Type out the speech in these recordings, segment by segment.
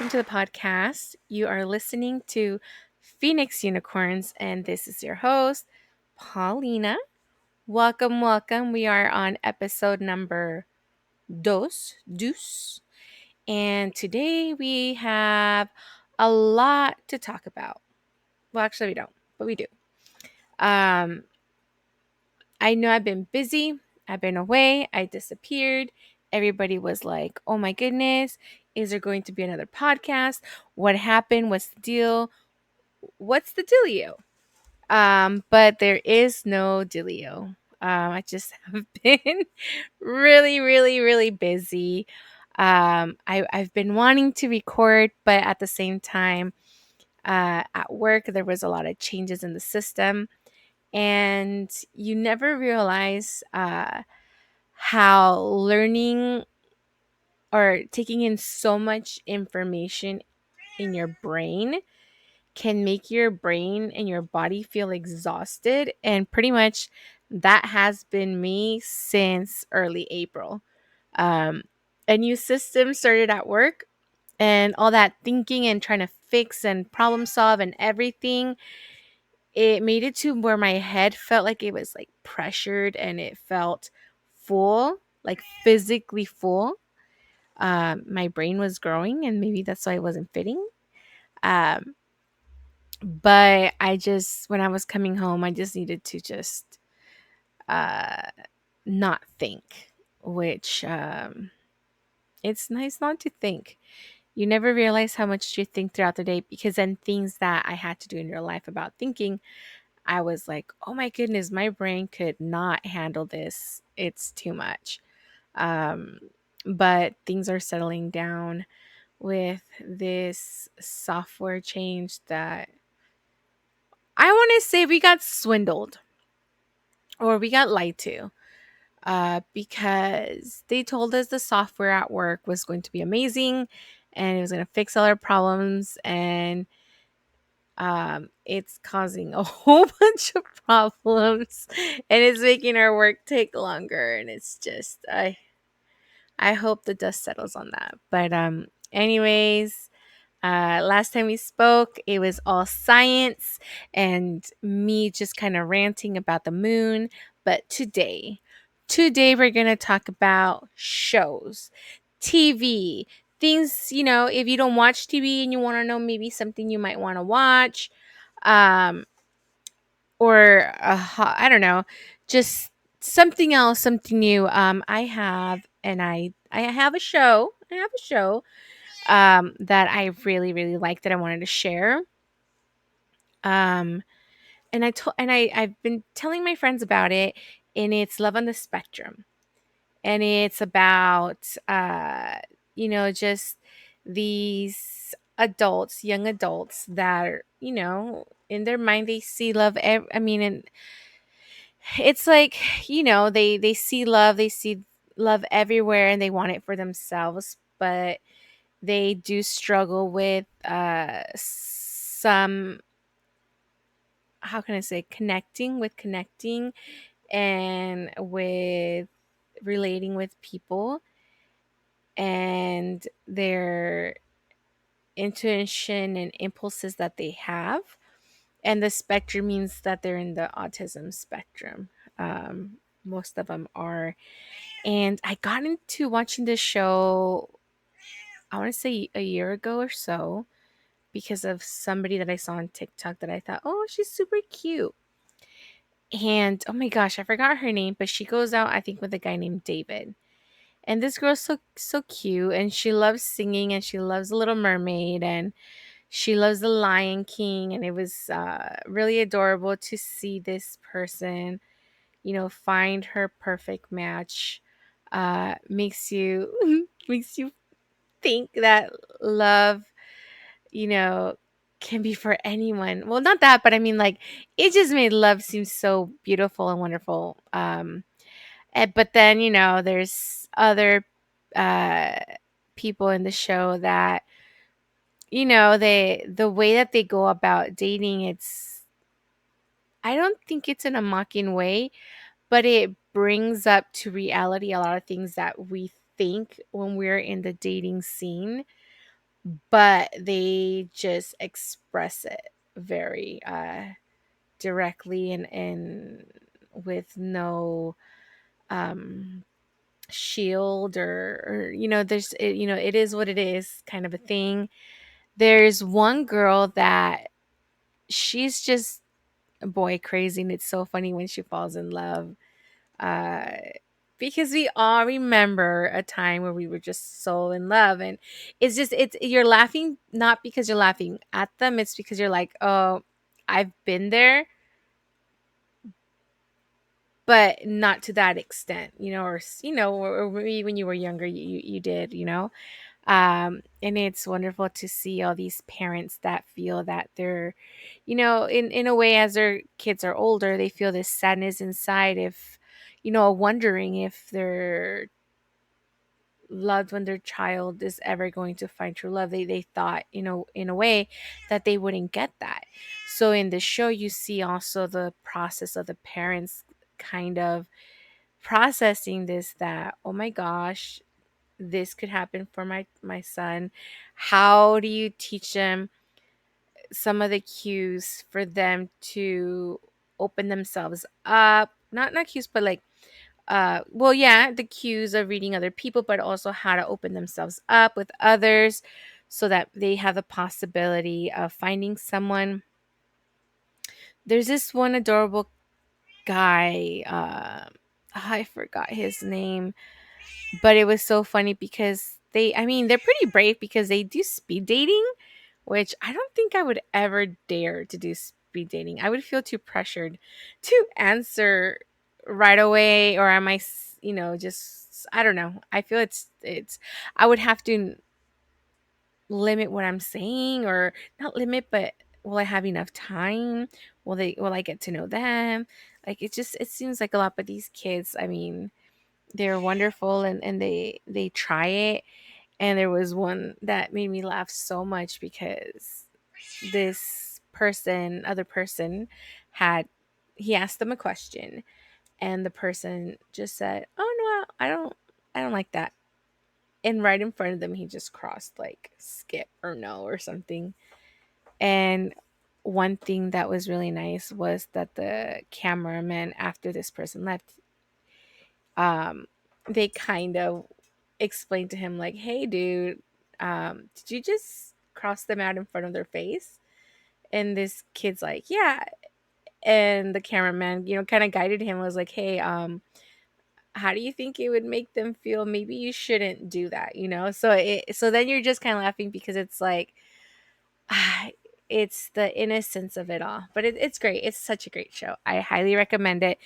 welcome to the podcast. You are listening to Phoenix Unicorns, and this is your host, Paulina. Welcome, welcome. We are on episode number dos, and today we have a lot to talk about. Well, actually, we don't, but we do. Um, I know I've been busy. I've been away. I disappeared. Everybody was like, oh my goodness, is there going to be another podcast? What happened? What's the deal? What's the dealio? But there is no dealio. I just have been really, really, really busy. I've been wanting to record, but at the same time, at work, there was a lot of changes in the system. And you never realize how learning or taking in so much information in your brain can make your brain and your body feel exhausted. And pretty much that has been me since early April. Um, a new system started at work, and all that thinking and trying to fix and problem solve and everything, it made it to where my head felt like it was like pressured and it felt full, like physically full. My brain was growing, and maybe that's why it wasn't fitting. Um, but when I was coming home, I just needed to just uh, not think, which it's nice not to think. You never realize how much you think throughout the day, because then things that I had to do in real life about thinking, I was like, oh my goodness, my brain could not handle this. It's too much. Um, but things are settling down with this software change that I want to say we got swindled or we got lied to, because they told us the software at work was going to be amazing and it was going to fix all our problems. And it's causing a whole bunch of problems, and it's making our work take longer. And it's just, I hope the dust settles on that. But anyways, last time we spoke, it was all science and me just kind of ranting about the moon. But today we're going to talk about shows, TV, things, if you don't watch TV and you want to know maybe something you might want to watch, um, or I don't know, just something else, something new. I have a show. I have a show that I really, really like that I wanted to share. Um, I've been telling my friends about it, and it's Love on the Spectrum, and it's about just these adults, young adults that are, in their mind they see love. And it's like, they see love, they see love everywhere, and they want it for themselves, but they do struggle with some, how can I say, connecting and with relating with people, and their intuition and impulses that they have. And the spectrum means that they're in the autism spectrum. Most of them are. And I got into watching this show, I want to say a year ago or so, because of somebody that I saw on TikTok that I thought, oh, she's super cute. And oh my gosh, I forgot her name, but she goes out, I think, with a guy named David. And this girl's so cute, and she loves singing, and she loves The Little Mermaid, and she loves The Lion King. And it was really adorable to see this person, find her perfect match. Makes you makes you think that love, you know, can be for anyone. Well, not that, but I mean, like, it just made love seem so beautiful and wonderful. But then, there's other uh, people in the show that, the way that they go about dating, I don't think it's in a mocking way, but it brings up to reality a lot of things that we think when we're in the dating scene. but they just express it very directly and with no um shield or there's it is what it is kind of a thing. There's one girl that she's just boy crazy, and it's so funny when she falls in love, uh because we all remember a time where we were just so in love, and it's you're laughing not because you're laughing at them, it's because you're like, oh, I've been there, but not to that extent, or maybe when you were younger, you did, and it's wonderful to see all these parents that feel that they're, in a way, as their kids are older, they feel this sadness inside, if wondering if their loved one, their child, is ever going to find true love. They thought, in a way, that they wouldn't get that. So in the show, you see also the process of the parents kind of processing this, that, oh my gosh, this could happen for my son. How do you teach them some of the cues for them to open themselves up? Not cues, but like, well, yeah, the cues of reading other people, but also how to open themselves up with others, so that they have the possibility of finding someone. There's this one adorable guy, I forgot his name, but it was so funny because they're pretty brave, because they do speed dating, which I don't think I would ever dare to do speed dating. I would feel too pressured to answer right away, or am I, just, I don't know. I feel it's I would have to limit what I'm saying, or not limit, but will I have enough time? Will I get to know them? Like, it seems like a lot, but these kids, they're wonderful, and they try it. And there was one that made me laugh so much, because this other person, had he asked them a question, and the person just said, "Oh no, I don't like that." And right in front of them, he just crossed like skip or no or something. And one thing that was really nice was that the cameraman, after this person left, um they kind of explained to him, like, hey dude, did you just cross them out in front of their face? And this kid's like, yeah. And the cameraman, kind of guided him, was like, hey, how do you think it would make them feel? Maybe you shouldn't do that, so then you're just kind of laughing, because it's like, ah, it's the innocence of it all. But it's great. It's such a great show. I highly recommend it.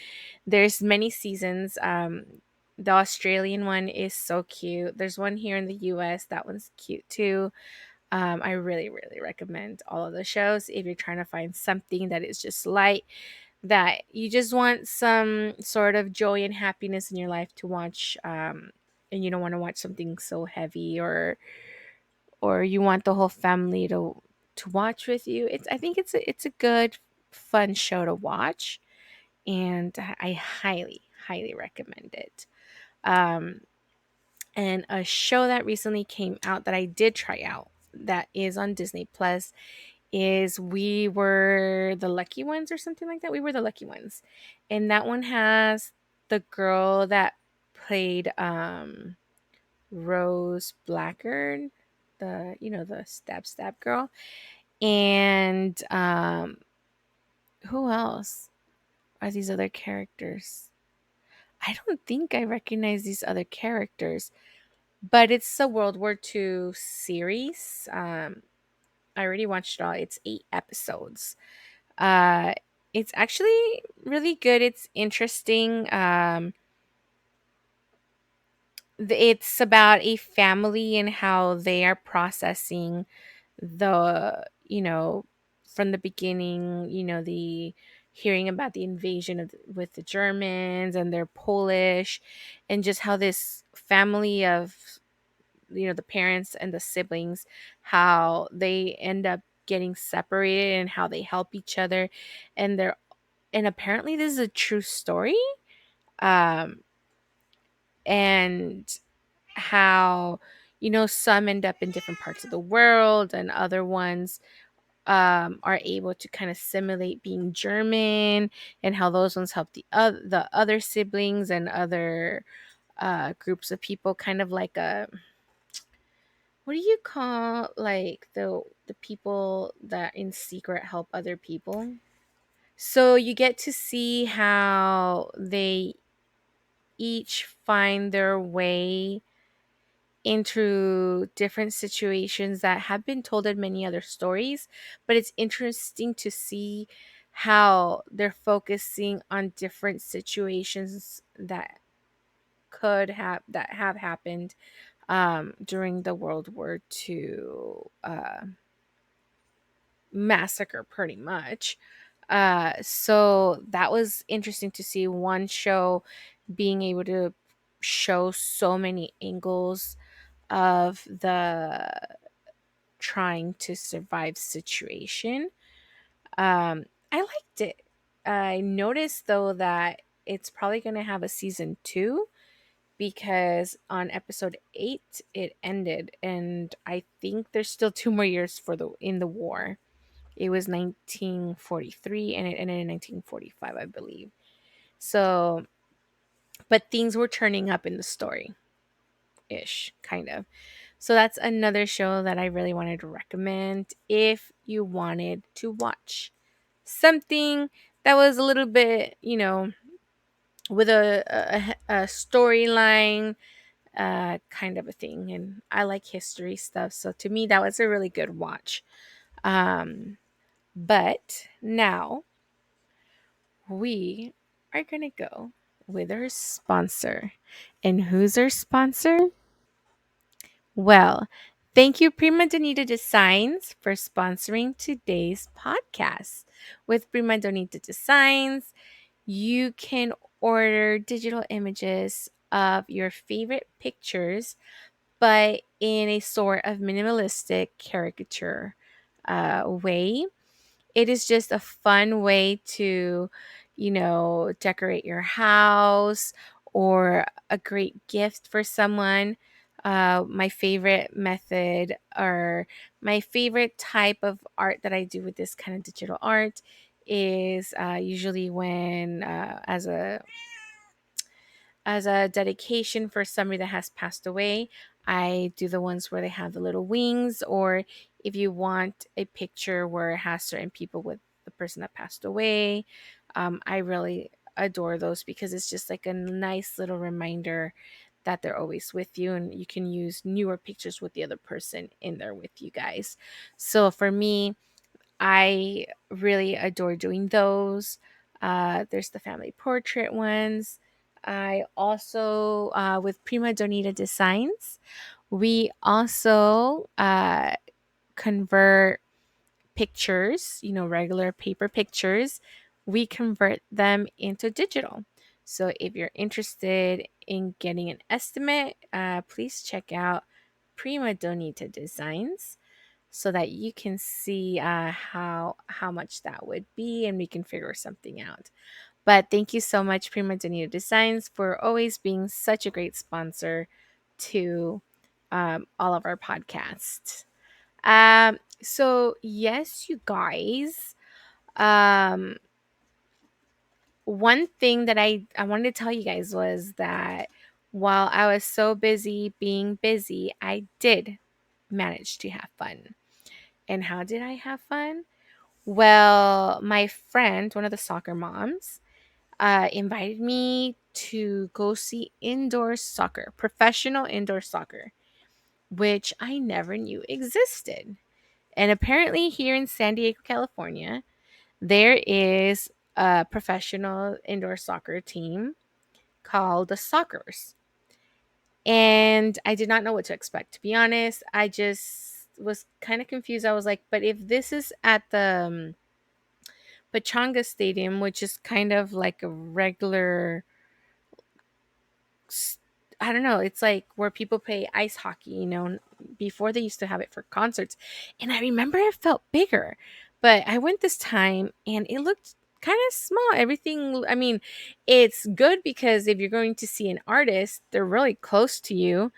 There's many seasons. The Australian one is so cute. There's one here in the US, that one's cute too. I really, really recommend all of the shows if you're trying to find something that is just light, that you just want some sort of joy and happiness in your life to watch, and you don't want to watch something so heavy, or you want the whole family to watch with you. I think it's a good, fun show to watch, and I highly, highly recommend it. Um, and a show that recently came out that I did try out, that is on Disney Plus, is We Were the Lucky Ones, or something like that. We Were the Lucky Ones. And that one has the girl that played Rose Blackburn, the stab girl. And who else are these other characters? I don't think I recognize these other characters, but it's a World War II series. I already watched it all. It's 8 episodes. Uh, it's actually really good. It's interesting. It's about a family and how they are processing from the beginning, the hearing about the invasion with the Germans, and they're Polish, and just how this family of, the parents and the siblings, how they end up getting separated, and how they help each other. And apparently this is a true story. um and how some end up in different parts of the world, and other ones are able to kind of simulate being German, and how those ones help the other siblings and other groups of people, kind of like a, what do you call, like, the people that in secret help other people? So you get to see how they each find their way into different situations that have been told in many other stories, but it's interesting to see how they're focusing on different situations that have happened during the World War II massacre, pretty much. So that was interesting to see one show being able to show so many angles of the trying to survive situation. I liked it. I noticed though that it's probably going to have a season 2, because on episode 8 it ended, and I think there's still 2 more years for the in the war. It was 1943 and it ended in 1945, I believe. So, but things were turning up in the story ish, kind of. So that's another show that I really wanted to recommend if you wanted to watch something that was a little bit, with a storyline, kind of a thing. And I like history stuff, so to me that was a really good watch. Um, but now we are gonna go with our sponsor, and who's our sponsor? Well, thank you, Prima Donita Designs, for sponsoring today's podcast. With Prima Donita Designs, you can order digital images of your favorite pictures, but in a sort of minimalistic caricature way. It is just a fun way to, decorate your house, or a great gift for someone. My favorite method, or my favorite type of art that I do with this kind of digital art, is usually when, as a dedication for somebody that has passed away. I do the ones where they have the little wings, or if you want a picture where it has certain people with the person that passed away. I really adore those, because it's just like a nice little reminder that they're always with you, and you can use newer pictures with the other person in there with you guys. So for me, I really adore doing those. There's the family portrait ones. I also, with Prima Donita Designs, we also convert pictures, regular paper pictures, we convert them into digital. So if you're interested in getting an estimate, please check out Prima Donita Designs, so that you can see how much that would be, and we can figure something out. But thank you so much, Prima Donita Designs, for always being such a great sponsor to all of our podcasts. So yes, you guys. Um, One thing that I wanted to tell you guys was that while I was so busy being busy, I did manage to have fun. And how did I have fun? Well, my friend, one of the soccer moms, invited me to go see indoor soccer, professional indoor soccer, which I never knew existed. And apparently, here in San Diego, California, there is a professional indoor soccer team called the Soccers. And I did not know what to expect, to be honest. I just was kind of confused. I was like, but if this is at the Pachanga Stadium, which is kind of like a regular, s- I don't know, it's like where people play ice hockey, before they used to have it for concerts. And I remember it felt bigger, but I went this time and it looked kind of small. Everything, I mean, it's good because if you're going to see an artist, they're really close to you.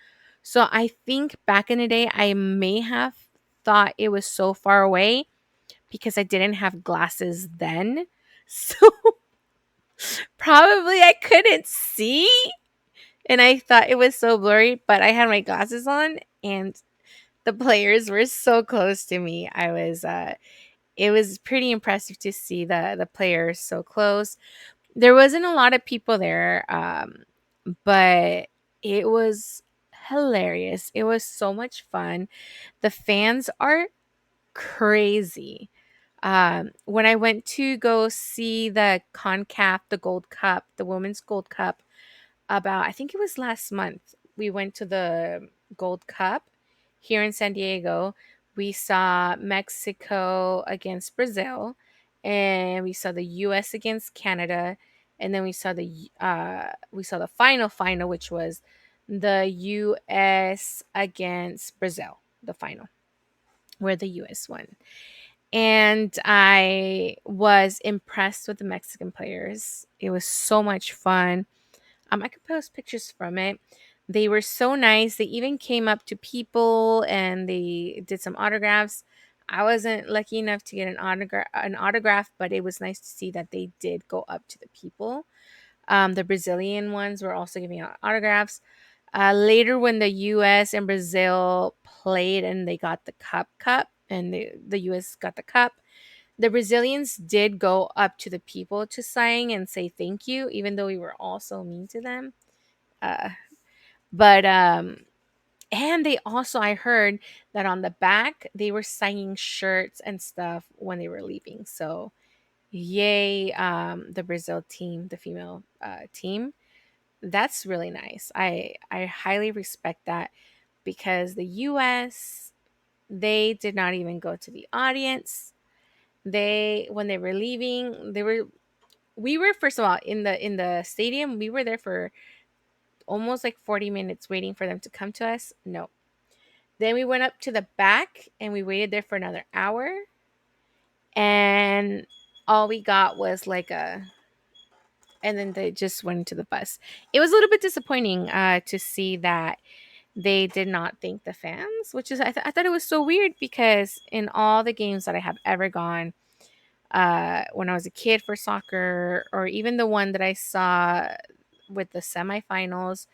So I think back in the day, I may have thought it was so far away because I didn't have glasses then. So probably I couldn't see. And I thought it was so blurry, but I had my glasses on and the players were so close to me. It was pretty impressive to see the players so close. There wasn't a lot of people there, but it was hilarious. It was so much fun. The fans are crazy. When I went to go see the CONCACAF, the Gold Cup, the Women's Gold Cup, about I think it was last month, we went to the Gold Cup here in San Diego. We saw Mexico against Brazil, and we saw the US against Canada, and then we saw the final, which was the US against Brazil, the final where the US won. And I was impressed with the Mexican players. It was so much fun. I could post pictures from it. They were so nice. They even came up to people and they did some autographs. I wasn't lucky enough to get an autograph, but it was nice to see that they did go up to the people. The Brazilian ones were also giving out autographs. Later, when the U.S. and Brazil played and they got the cup, and the U.S. got the cup, the Brazilians did go up to the people to sign and say thank you, even though we were all so mean to them. Uh, but and they also, I heard that on the back they were signing shirts and stuff when they were leaving. So yay, the Brazil team, the female team. That's really nice. I highly respect that because the U.S., they did not even go to the audience. They When they were leaving, we were, first of all, in the stadium. We were there for almost like 40 minutes waiting for them to come to us. No. Then we went up to the back and we waited there for another hour, and all we got was like a and then they just went into the bus. It was a little bit disappointing to see that they did not thank the fans, which is I thought it was so weird because in all the games that I have ever gone, when I was a kid for soccer, or even the one that I saw with the semifinals,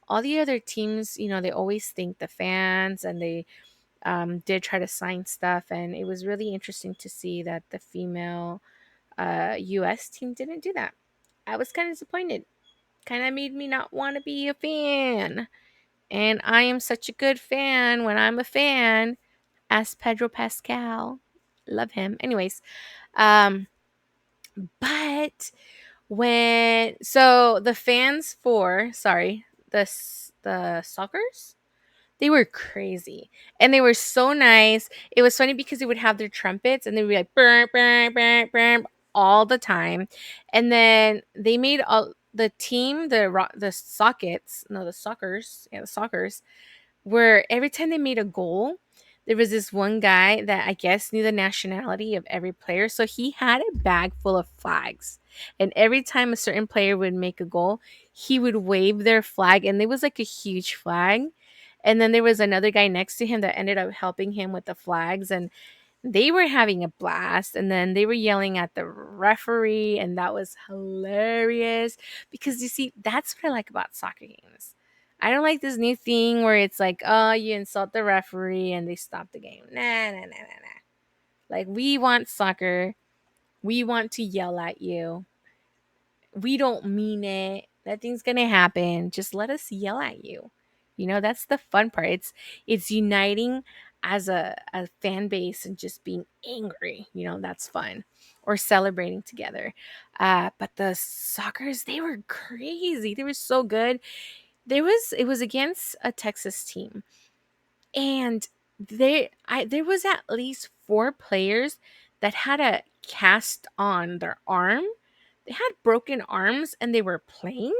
all the other teams, they always thank the fans, and they did try to sign stuff. And it was really interesting to see that the female US team didn't do that. I was kind of disappointed. Kind of made me not want to be a fan. And I am such a good fan when I'm a fan. Ask Pedro Pascal. Love him. Anyways, um, but the fans for, sorry, the Sockers, they were crazy and they were so nice. It was funny because they would have their trumpets and they would be like burn, burn, burn, burn all the time. And then they made all the team, the sockets, no, the Sockers, yeah, the Sockers, where every time they made a goal, there was this one guy that I guess knew the nationality of every player. So he had a bag full of flags. And every time a certain player would make a goal, he would wave their flag. And it was like a huge flag. And then there was another guy next to him that ended up helping him with the flags. And they were having a blast, and then they were yelling at the referee, and that was hilarious because you see, that's what I like about soccer games. I don't like this new thing where it's like, oh, you insult the referee and they stop the game. Nah, nah, nah, nah, nah. Like, we want soccer. We want to yell at you. We don't mean it. Nothing's gonna happen. Just let us yell at you. That's the fun part. It's uniting as a fan base and just being angry. That's fun. Or celebrating together. But the Sockers, they were crazy. They were so good. It was against a Texas team. And there was at least four players that had a cast on their arm. They had broken arms and they were playing,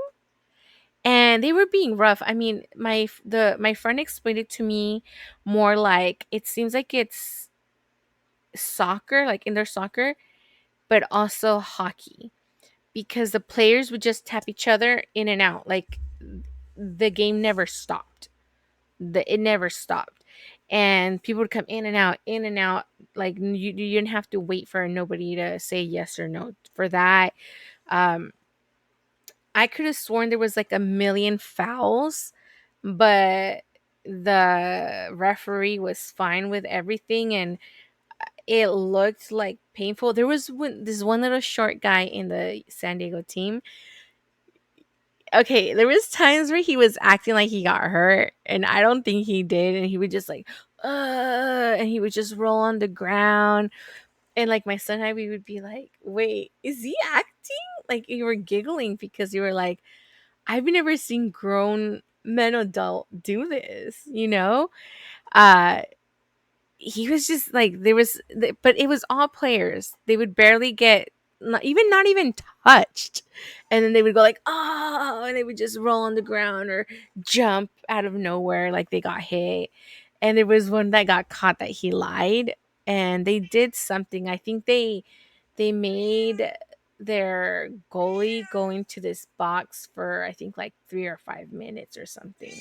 and they were being rough. I mean, my friend explained it to me more like it seems like it's soccer, like indoor soccer, but also hockey, because the players would just tap each other in and out, like the game never stopped. it never stopped. And people would come in and out. Like you didn't have to wait for nobody to say yes or no for that. Um, I could have sworn there was like a million fouls, but the referee was fine with everything, and it looked like painful. There was this one little short guy in the San Diego team. Okay, there was times where he was acting like he got hurt, and I don't think he did, and he would just like, and he would just roll on the ground, and like my son and I, we would be like, "Wait, is he acting?" Like you were giggling because you were like, "I've never seen grown men adult do this," you know? Uh he was just like but it was all players. They would barely get not even touched, and then they would go like, oh, and they would just roll on the ground or jump out of nowhere like they got hit. And there was one that got caught that he lied, and they did something. I think they made their goalie go into this box for I think like 3 or 5 minutes or something,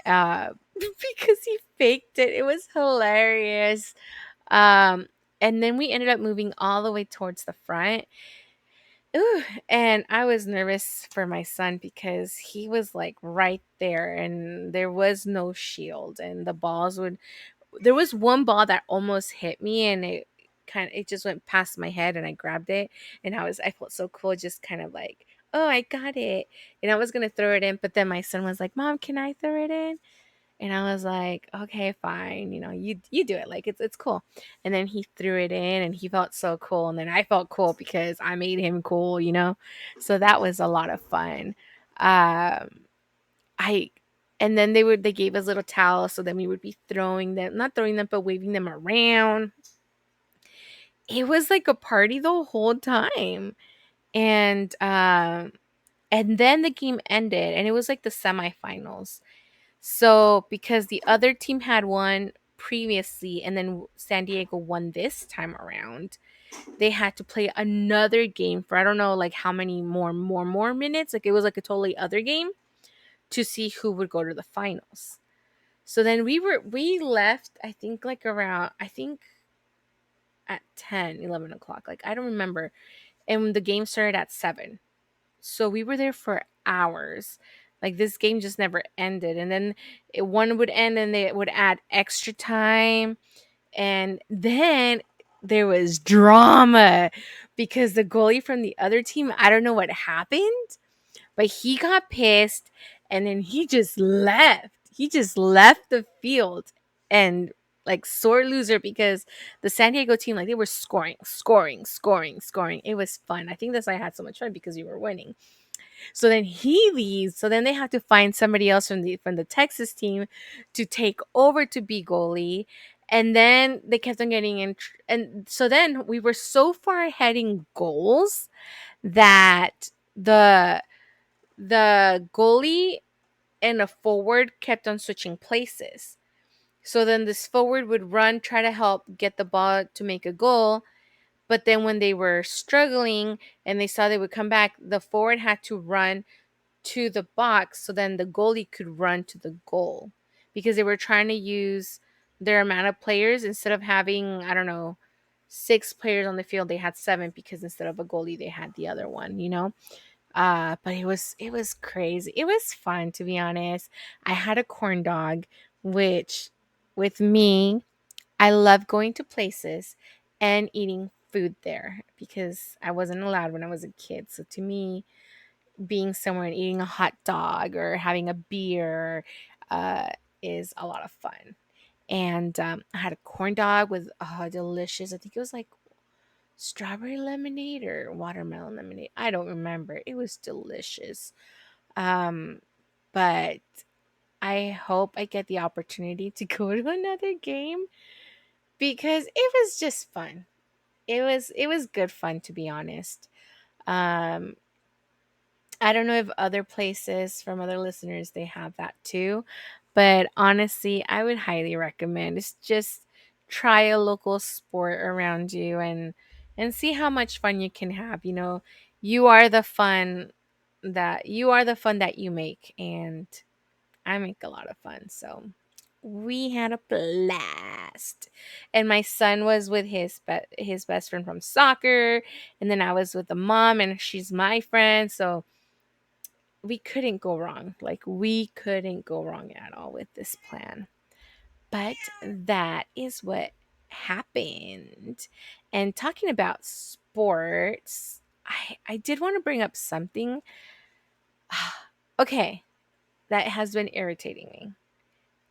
uh, because he faked it. It was hilarious. Um, and then we ended up moving all the way towards the front. Ooh, and I was nervous for my son because he was like right there, and there was no shield, and the balls would. There was one ball that almost hit me, and it just went past my head, and I grabbed it, and I felt so cool, just kind of like, oh, I got it, and I was gonna throw it in, but then my son was like, Mom, can I throw it in? And I was like, "Okay, fine, you do it, like, it's cool." And then he threw it in, and he felt so cool, and then I felt cool because I made him cool, you know? So that was a lot of fun. Um, I and then they gave us little towels, so then we would be throwing them, not throwing them, but waving them around. It was like a party the whole time. And, and then the game ended, and it was like the semifinals. So, because the other team had won previously and then San Diego won this time around, they had to play another game for I don't know like how many more minutes. Like it was like a totally other game to see who would go to the finals. So then we left I think like around I think at 10, 11 o'clock. Like I don't remember. And the game started at 7. So we were there for hours. Like this game just never ended. And then one would end and they would add extra time. And then there was drama because the goalie from the other team, I don't know what happened, but he got pissed and then he just left. He just left the field and like sore loser because the San Diego team, like they were scoring. It was fun. I think that's why I had so much fun because we were winning. So then he leaves. So then they have to find somebody else from the Texas team to take over to be goalie. And then they kept on getting in. And so then we were so far ahead in goals that the goalie and a forward kept on switching places. So then this forward would run, try to help get the ball to make a goal. But then when they were struggling and they saw they would come back, the forward had to run to the box so then the goalie could run to the goal because they were trying to use their amount of players instead of having I don't know 6 players on the field they had 7 because instead of a goalie they had the other one, but it was crazy. It was fun, to be honest. I had a corn dog, which with me, I love going to places and eating food there because I wasn't allowed when I was a kid. So to me, being somewhere and eating a hot dog or having a beer uh, is a lot of fun. And I had a corn dog with delicious. I think it was like strawberry lemonade or watermelon lemonade. I don't remember. It was delicious. Um, but I hope I get the opportunity to go to another game because it was just fun. It was good fun, to be honest. Um, I don't know if other places from other listeners they have that too, but honestly, I would highly recommend. It's just try a local sport around you and see how much fun you can have. You are the fun that you make, and I make a lot of fun. So We had a blast. And my son was with his best friend from soccer, and then I was with the mom and she's my friend, so we couldn't go wrong. Like we couldn't go wrong at all with this plan. But that is what happened. And talking about sports, I did want to bring up something. Okay, that has been irritating me.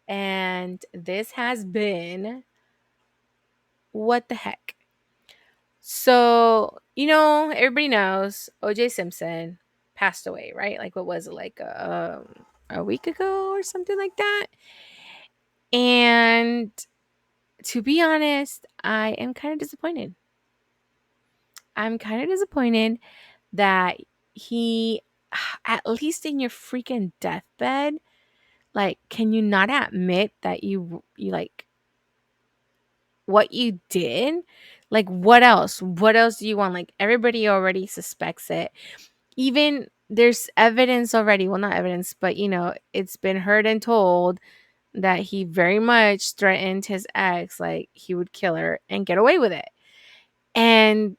And this has been what the heck? So, everybody knows OJ Simpson passed away, right? Like, what was it, like a week ago or something like that? And to be honest, I am kind of disappointed. I'm kind of disappointed that he, at least in your freaking deathbed, like, can you not admit that you like what you did? Like, what else? What else do you want? Like, everybody already suspects it. Even there's evidence already. Well, not evidence, but it's been heard and told that he very much threatened his ex, like he would kill her and get away with it. And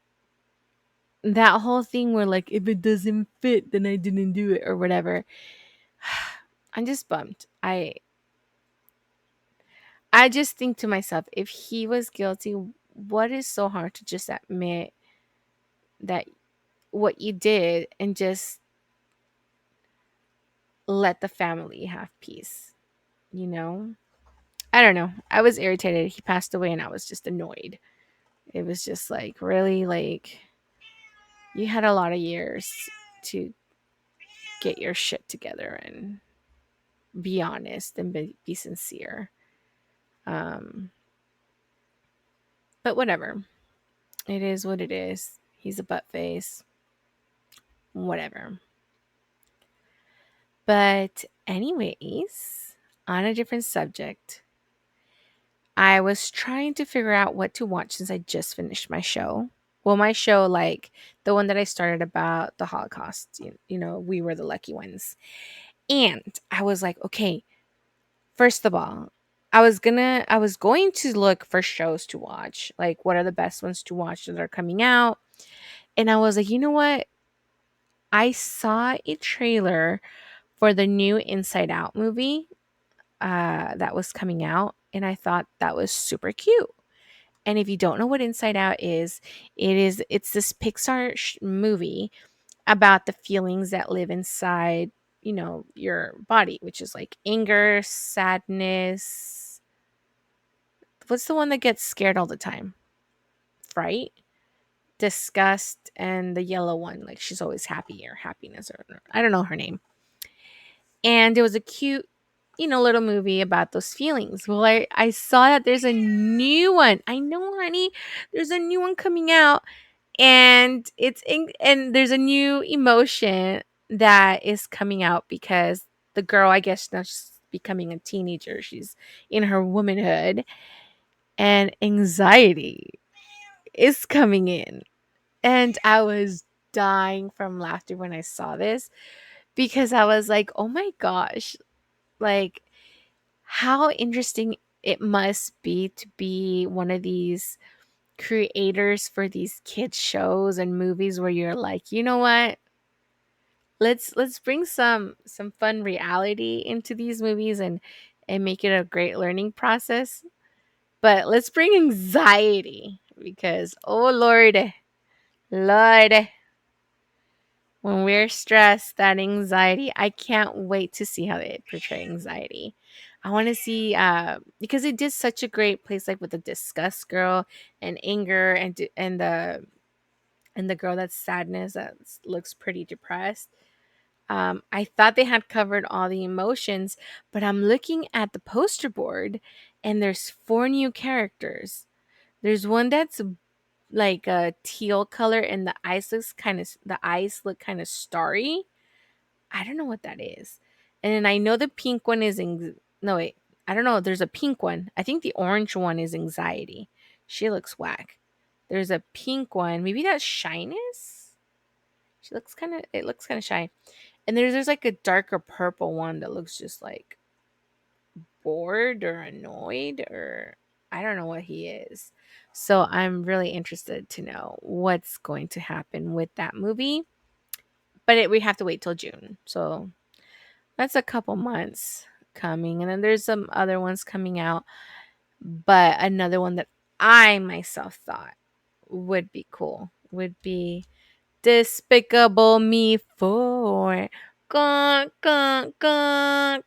that whole thing where, like, if it doesn't fit, then I didn't do it or whatever. I'm just bummed. I just think to myself, if he was guilty, what is so hard to just admit that what you did and just let the family have peace, you know? I don't know. I was irritated. He passed away and I was just annoyed. It was just like, really, like, you had a lot of years to get your shit together and be honest and be sincere. Um, but whatever. It is what it is. He's a butt face. Whatever. But, anyways, on a different subject, I was trying to figure out what to watch since I just finished my show. Well, my show, like the one that I started about the Holocaust, we were the lucky ones. And I was like, okay, first of all, I was going to look for shows to watch, like what are the best ones to watch that are coming out. And I was like, you know what? I saw a trailer for the new Inside Out movie that was coming out, and I thought that was super cute. And if you don't know what Inside Out is, it's this Pixar movie about the feelings that live inside, your body, which is like anger, sadness. What's the one that gets scared all the time? Fright, disgust, and the yellow one, like she's always happy or happiness, or I don't know her name. And it was a cute, little movie about those feelings. Well, I saw that there's a new one. I know, honey. There's a new one coming out, and and there's a new emotion that is coming out because the girl, I guess now she's becoming a teenager. She's in her womanhood, and anxiety is coming in. And I was dying from laughter when I saw this because I was like, "Oh my gosh, like how interesting it must be to be one of these creators for these kids shows and movies where you're like, you know what? Let's bring some fun reality into these movies and make it a great learning process. But let's bring anxiety because oh Lord, when we're stressed, that anxiety, I can't wait to see how they portray anxiety. I want to see because it did such a great place, like with the disgust girl and anger and the girl that's sadness that looks pretty depressed. I thought they had covered all the emotions, but I'm looking at the poster board and there's four new characters. There's one that's like a teal color and the eyes look kind of starry. I don't know what that is. And then I know the pink one is no wait, I don't know. There's a pink one. I think the orange one is anxiety. She looks whack. There's a pink one. Maybe that's shyness. It looks kind of shy. And there's like a darker purple one that looks just like bored or annoyed, or I don't know what he is. So I'm really interested to know what's going to happen with that movie. But we have to wait till June. So that's a couple months coming. And then there's some other ones coming out. But another one that I myself thought would be cool would be Despicable Me 4. Gonk, gonk, gonk.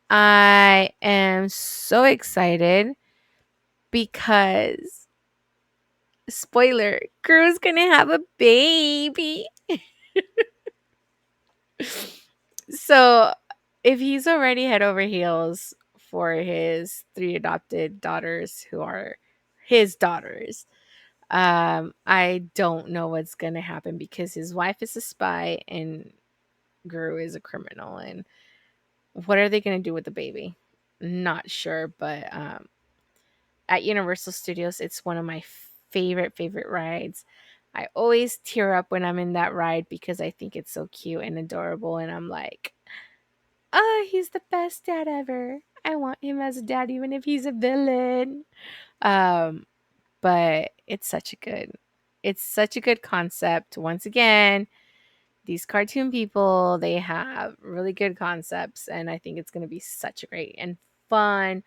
I am so excited because, spoiler, Crew's gonna have a baby. So if he's already head over heels for his three adopted daughters who are his daughters, I don't know what's gonna happen because his wife is a spy and Guru is a criminal. And what are they gonna do with the baby? Not sure, but at Universal Studios, it's one of my favorite rides. I always tear up when I'm in that ride because I think it's so cute and adorable, and I'm like, oh, he's the best dad ever. I want him as a dad, even if he's a villain. Um, but it's such a good concept. Once again, these cartoon people, they have really good concepts, and I think it's going to be such a great and fun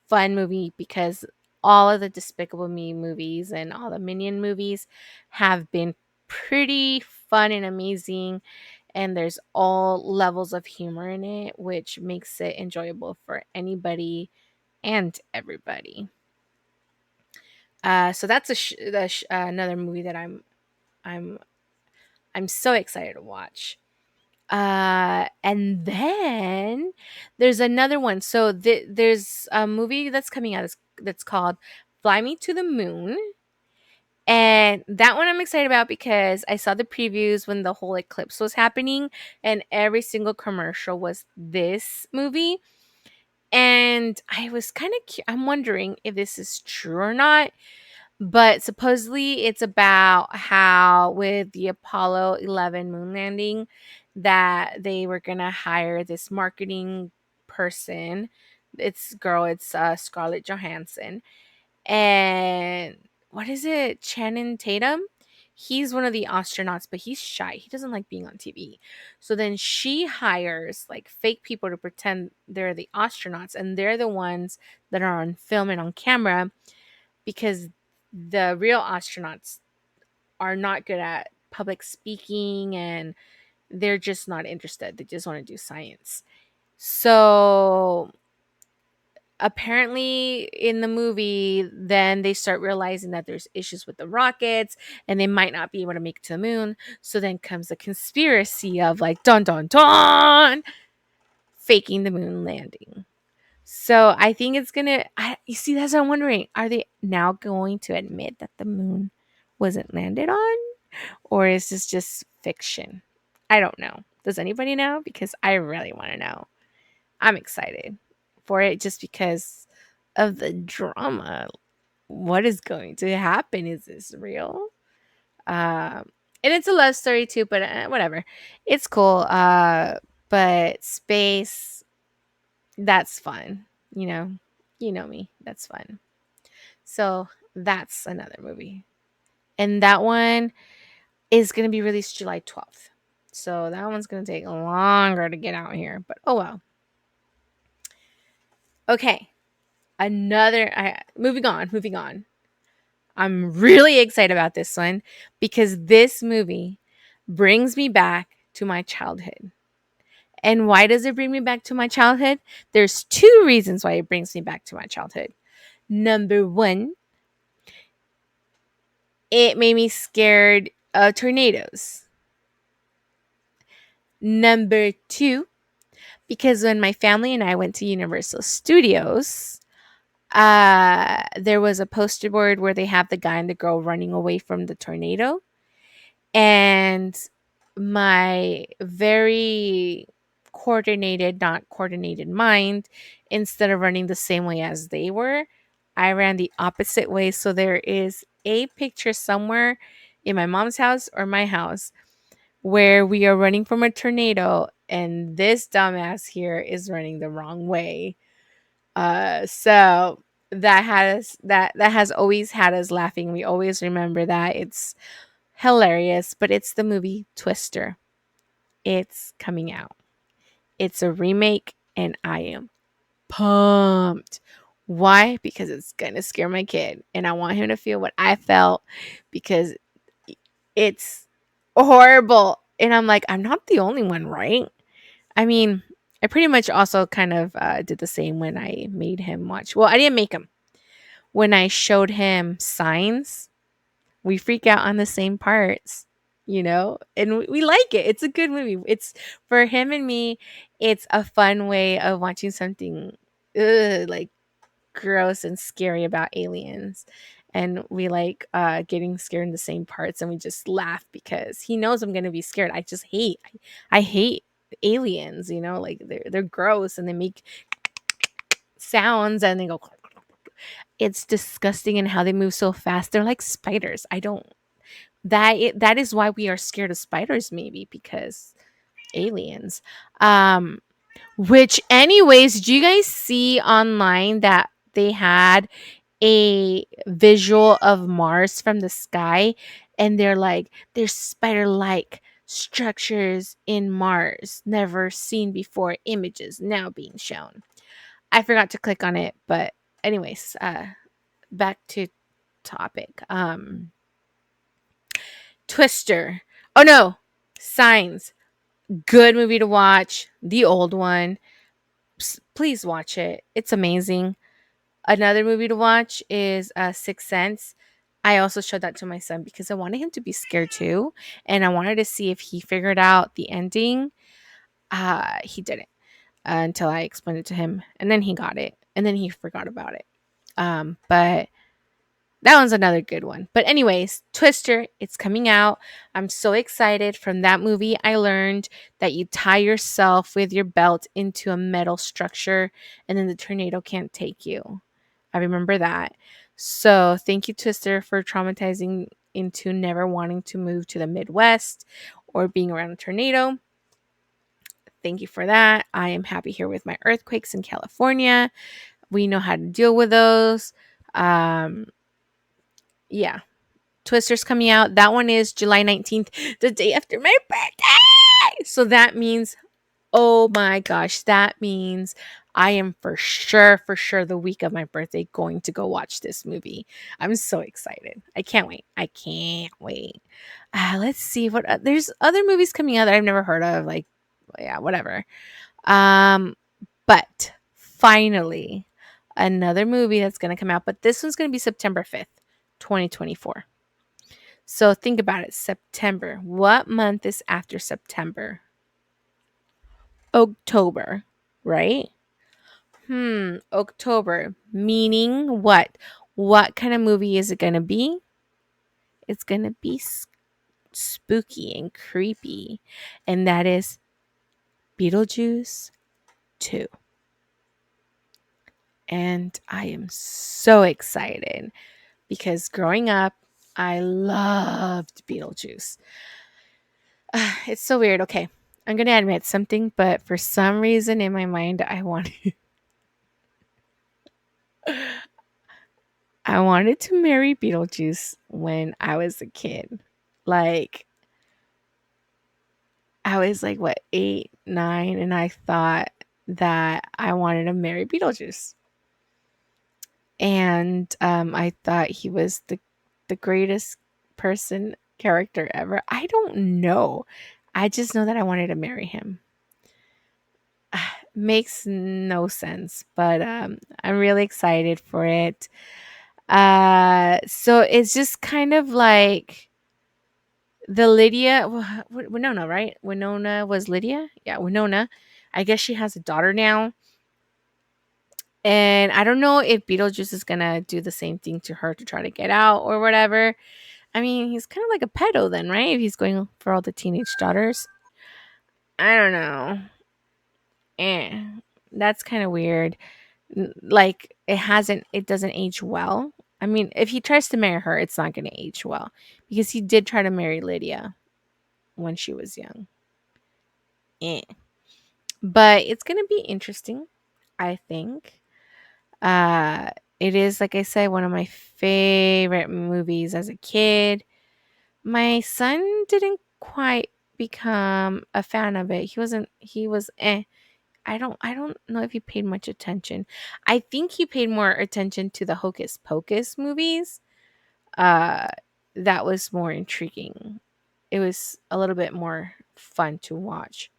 movie because all of the Despicable Me movies and all the Minion movies have been pretty fun and amazing, and there's all levels of humor in it, which makes it enjoyable for anybody and everybody. So that's another movie that I'm I'm so excited to watch. And then there's another one. So there's a movie that's coming out that's called Fly Me to the Moon. And that one I'm excited about because I saw the previews when the whole eclipse was happening, and every single commercial was this movie. And I was kind of I'm wondering if this is true or not, but supposedly it's about how with the Apollo 11 moon landing that they were going to hire this marketing person. It's Scarlett Johansson. And what is it? Channing Tatum? He's one of the astronauts, but he's shy. He doesn't like being on TV. So then she hires like fake people to pretend they're the astronauts, and they're the ones that are on film and on camera because the real astronauts are not good at public speaking, and they're just not interested. They just want to do science. So apparently in the movie then they start realizing that there's issues with the rockets and they might not be able to make it to the moon. So then comes the conspiracy of like dun dun dun faking the moon landing. So I think it's gonna. You see, that's what I'm wondering. Are they now going to admit that the moon wasn't landed on, or is this just fiction? I don't know. Does anybody know? Because I really want to know. I'm excited for it just because of the drama. What is going to happen? Is this real? And it's a love story too, but whatever. It's cool. But space, that's fun. You know, you know me. That's fun. So that's another movie. And that one is going to be released July 12th. So that one's going to take longer to get out here. But oh well. Okay. Moving on. I'm really excited about this one because this movie brings me back to my childhood. And why does it bring me back to my childhood? There's two reasons why it brings me back to my childhood. Number one, it made me scared of tornadoes. Number two, because when my family and I went to Universal Studios, there was a poster board where they have the guy and the girl running away from the tornado. And my very not coordinated mind, instead of running the same way as they were, I ran the opposite way. So there is a picture somewhere in my mom's house or my house where we are running from a tornado, and this dumbass here is running the wrong way. So that has always had us laughing. We always remember that. It's hilarious, but it's the movie Twister. It's coming out. It's a remake, and I am pumped. Why? Because it's gonna scare my kid, and I want him to feel what I felt because it's horrible. And I'm like, I'm not the only one, right? I mean, I pretty much also kind of did the same when I made him watch. Well, I didn't make him. When I showed him Signs, we freak out on the same parts, and we like it. It's a good movie. It's for him and me. It's a fun way of watching something like gross and scary about aliens. And we like getting scared in the same parts, and we just laugh because he knows I'm gonna be scared. I just hate I hate aliens, like they're gross and they make sounds and they go it's disgusting and how they move so fast. They're like spiders. I don't that is why we are scared of spiders, maybe because aliens. Um which anyways, did you guys see online that they had a visual of Mars from the sky, and they're like, there's spider-like structures in Mars, never seen before, images now being shown. I forgot to click on it, but anyways, back to topic. Twister. Oh no, Signs. Good movie to watch. The old one. Please watch it. It's amazing. Another movie to watch is Sixth Sense. I also showed that to my son because I wanted him to be scared too, and I wanted to see if he figured out the ending. He didn't until I explained it to him, and then he got it, and then he forgot about it. But that one's another good one. But anyways, Twister, it's coming out. I'm so excited. From that movie, I learned that you tie yourself with your belt into a metal structure and then the tornado can't take you. I remember that. So, thank you Twister for traumatizing into never wanting to move to the Midwest or being around a tornado. Thank you for that. I am happy here with my earthquakes in California. We know how to deal with those. Um yeah, Twister's coming out. That one is July 19th, the day after my birthday. So that means, oh my gosh, that means I am for sure the week of my birthday going to go watch this movie. I'm so excited. I can't wait. I can't wait. Let's see what there's other movies coming out that I've never heard of. Like, yeah, whatever. Um, but finally, another movie that's going to come out, but this one's going to be September 5th, 2024. So think about it. September. What month is after September? October, right? October. Meaning what? What kind of movie is it going to be? It's going to be spooky and creepy. And that is Beetlejuice 2. And I am so excited because growing up, I loved Beetlejuice. It's so weird. Okay. I'm going to admit something, but for some reason in my mind, I wanted to marry Beetlejuice when I was a kid. Like, I was like, what, 8, 9, and I thought that I wanted to marry Beetlejuice. And I thought he was the greatest character ever. I don't know. I just know that I wanted to marry him. Makes no sense, but I'm really excited for it. So it's just kind of like the Lydia, Winona, right? Winona was Lydia? Yeah, Winona. I guess she has a daughter now. And I don't know if Beetlejuice is gonna do the same thing to her to try to get out or whatever. I mean, he's kind of like a pedo then, right? If he's going for all the teenage daughters. I don't know. Eh, that's kind of weird. Like it doesn't age well. I mean, if he tries to marry her, it's not going to age well because he did try to marry Lydia when she was young. Eh. But it's going to be interesting, I think. Uh, it is, like I said, one of my favorite movies as a kid. My son didn't quite become a fan of it. He was I don't know if he paid much attention. I think he paid more attention to the Hocus Pocus movies. Uh that was more intriguing. It was a little bit more fun to watch.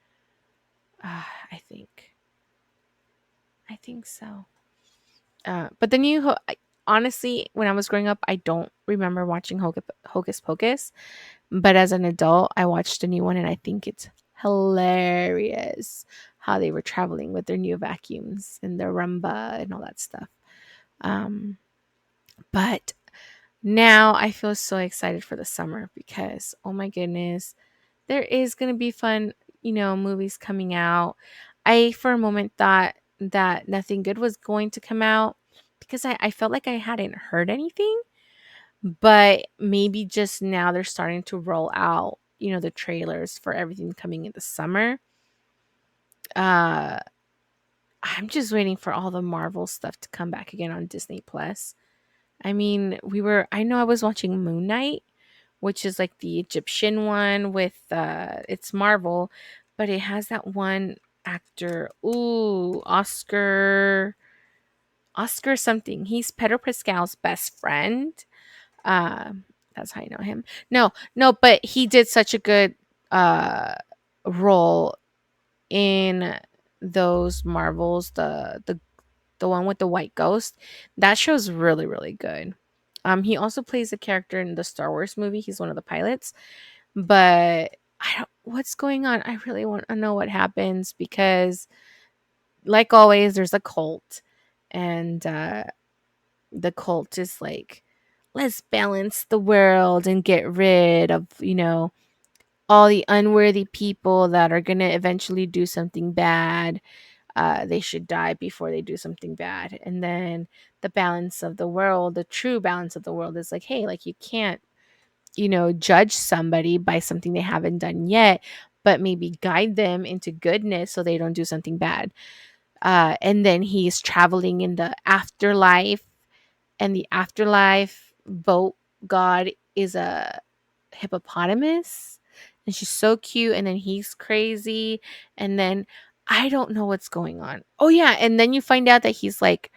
I think. I think so. But the honestly, when I was growing up, I don't remember watching Hocus Pocus. But as an adult, I watched the new one and I think it's hilarious how they were traveling with their new vacuums and their rumba and all that stuff. Um, but now I feel so excited for the summer because, oh my goodness, there is going to be fun, movies coming out. I, for a moment, thought that nothing good was going to come out because I felt like I hadn't heard anything. But maybe just now they're starting to roll out, the trailers for everything coming in the summer. Uh, I'm just waiting for all the Marvel stuff to come back again on Disney Plus. I mean, I know I was watching Moon Knight, which is like the Egyptian one with it's Marvel, but it has that one actor, Oscar something. He's Pedro Pascal's best friend. Um, that's how I know him. No, but he did such a good uh role in those Marvels, the one with the white ghost. That show's really, really good. He also plays a character in the Star Wars movie. He's one of the pilots. But I don't what's going on? I really want to know what happens because like always there's a cult and the cult is like, let's balance the world and get rid of, all the unworthy people that are going to eventually do something bad. They should die before they do something bad. And then the balance of the world, the true balance of the world is like, hey, like you can't, judge somebody by something they haven't done yet, but maybe guide them into goodness so they don't do something bad. And then he's traveling in the afterlife, and the afterlife boat god is a hippopotamus, and she's so cute, and then he's crazy, and then I don't know what's going on. Oh yeah, and then you find out that he's like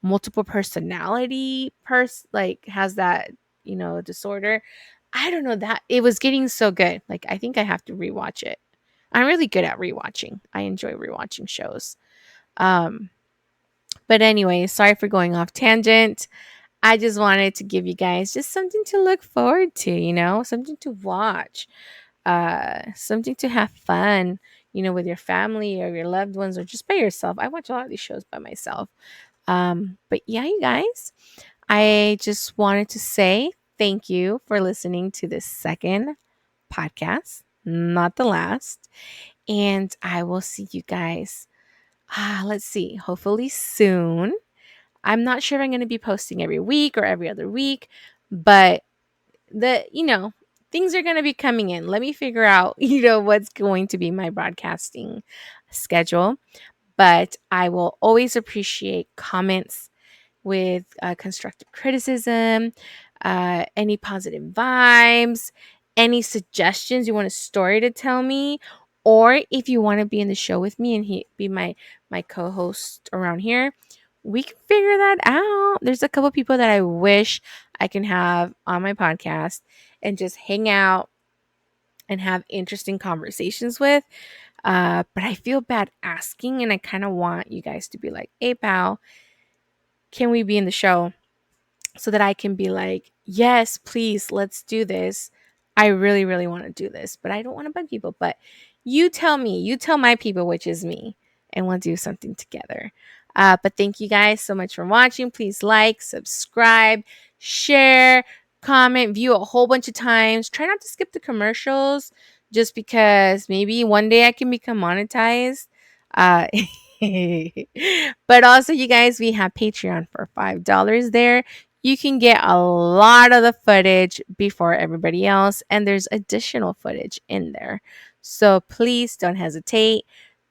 multiple personality like has that, disorder. I don't know, that it was getting so good. Like I think I have to rewatch it. I'm really good at rewatching. I enjoy rewatching shows. Um but anyway, sorry for going off tangent. I just wanted to give you guys just something to look forward to, something to watch, something to have fun, with your family or your loved ones or just by yourself. I watch a lot of these shows by myself. But yeah, you guys, I just wanted to say thank you for listening to this second podcast, not the last. And I will see you guys. Let's see, hopefully soon. I'm not sure if I'm going to be posting every week or every other week, but the things are going to be coming in. Let me figure out, what's going to be my broadcasting schedule, but I will always appreciate comments with constructive criticism, any positive vibes, any suggestions you want a story to tell me, or if you want to be in the show with me and be my co-host around here, we can figure that out. There's a couple people that I wish I can have on my podcast and just hang out and have interesting conversations with. But I feel bad asking, and I kind of want you guys to be like, hey, pal, can we be in the show? So that I can be like, yes, please, let's do this. I really, really want to do this, but I don't want to bug people. But you tell me, you tell my people, which is me, and we'll do something together. But thank you guys so much for watching. Please like, subscribe, share, comment, view a whole bunch of times. Try not to skip the commercials just because maybe one day I can become monetized. Uh, but also, you guys, we have Patreon for $5 there. You can get a lot of the footage before everybody else, and there's additional footage in there. So please don't hesitate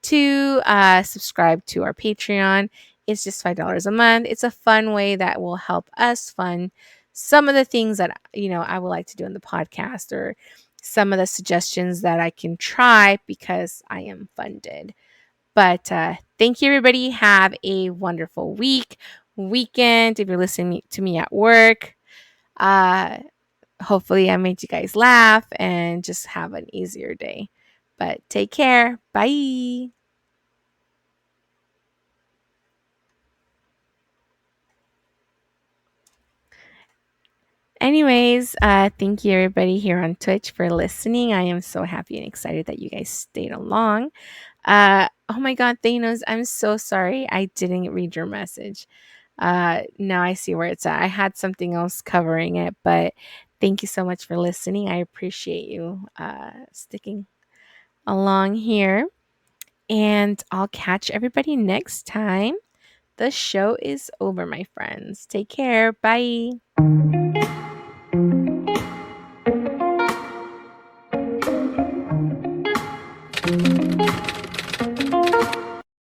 to subscribe to our Patreon. It's just $5 a month. It's a fun way that will help us fund some of the things that, I would like to do in the podcast, or some of the suggestions that I can try because I am funded. But thank you, everybody. Have a wonderful weekend. If you're listening to me at work, uh, hopefully I made you guys laugh and just have an easier day. But take care. Bye. Anyways, thank you, everybody here on Twitch, for listening. I am so happy and excited that you guys stayed along. Oh my God, Thanos, I'm so sorry I didn't read your message. Now I see where it's at. I had something else covering it, but thank you so much for listening. I appreciate you sticking along here. And I'll catch everybody next time. The show is over, my friends. Take care. Bye.